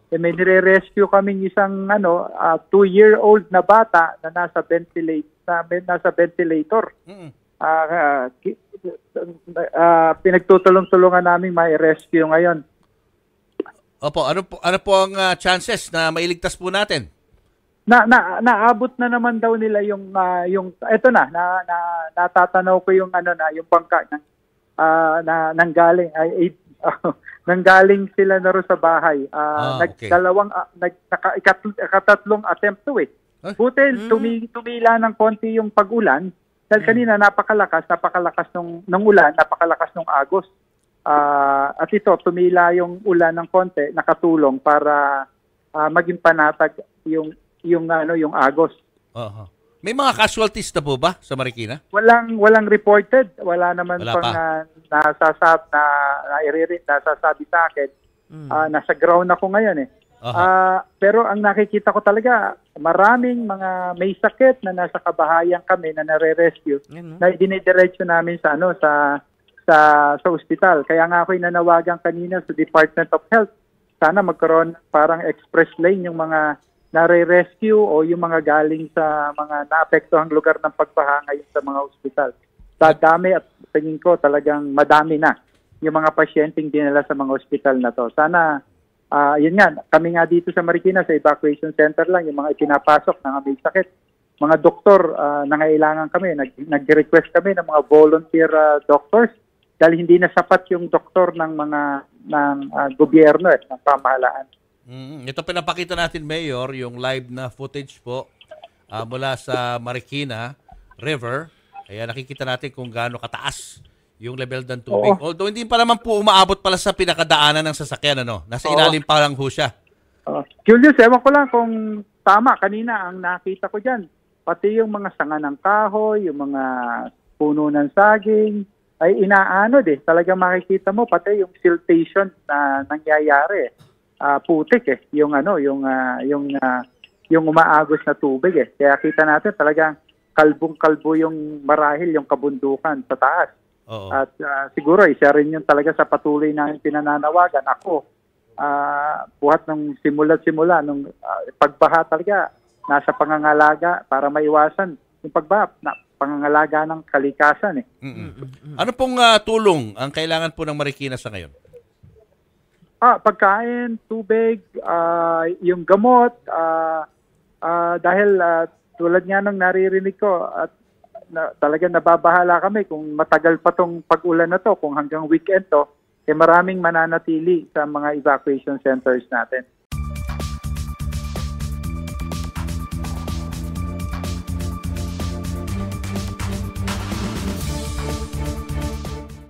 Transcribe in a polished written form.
may nire-rescue kaming isang 2-year-old na bata na nasa ventilator. Pinagtutulong-tulungan namin mai-rescue ngayon. Opo, ano po ang chances na mailigtas po natin? Naabot na naman daw nila yung eto natatanaw ko yung yung bangka nanggaling nanggaling sila na ro sa bahay. Okay. Ikatatlong attempt to eh. Buti tumila ng konti yung pag-ulan dahil kanina napakalakas ng ulan, napakalakas ng agos. At ito tumila yung ulan ng konti, nakatulong para maging panatag yung agos. May mga casualties na po ba sa Marikina? Walang reported, wala naman Wala pang nasasabi sa akin. Nasa ground ako ngayon eh. Pero ang nakikita ko talaga, maraming mga may sakit na nasa kabahayan kami na nare-rescue na idinidiretso namin sa ospital. Kaya nga ako nanawagan kanina sa Department of Health. Sana magkaroon parang express lane yung mga nare-rescue o yung mga galing sa mga naapektuhang lugar ng pagbaha ngayon sa mga ospital. Sa dami at tingin ko talagang madami na yung mga pasyenteng dinala sa mga ospital na to. Sana, yun nga, kami nga dito sa Marikina, sa evacuation center lang, yung mga ipinapasok na may sakit. Mga doktor, nangailangan kami, nag-request kami ng mga volunteer doctors dahil hindi na sapat yung doktor ng gobyerno ng pamahalaan. Ito pinapakita natin, Mayor, yung live na footage po mula sa Marikina River. Kaya nakikita natin kung gaano kataas yung level ng tubig. Although hindi pa naman po umaabot pala sa pinakadaanan ng sasakyan, nasa ilalim pa lang ho siya. Julius, ewan ko lang kung tama. Kanina ang nakita ko dyan, pati yung mga sanga ng kahoy, yung mga puno ng saging, ay inaano talaga makikita mo pati yung siltation na nangyayari. Putik yung umaagos na tubig Kaya kita natin talagang kalbong-kalbo yung marahil yung kabundukan sa taas. At siguro isa rin yun talaga sa patuloy na pinananawagan. Ako, buhat ng simula nung pagbaha talaga, nasa pangangalaga para maiwasan yung pagbaha, pangangalaga ng kalikasan Ano pong tulong ang kailangan po ng Marikina sa ngayon? Pagkain, tubig, yung gamot, dahil tulad nga nung naririnig ko at talagang nababahala kami kung matagal pa tong pag-ulan na to, kung hanggang weekend to, maraming mananatili sa mga evacuation centers natin.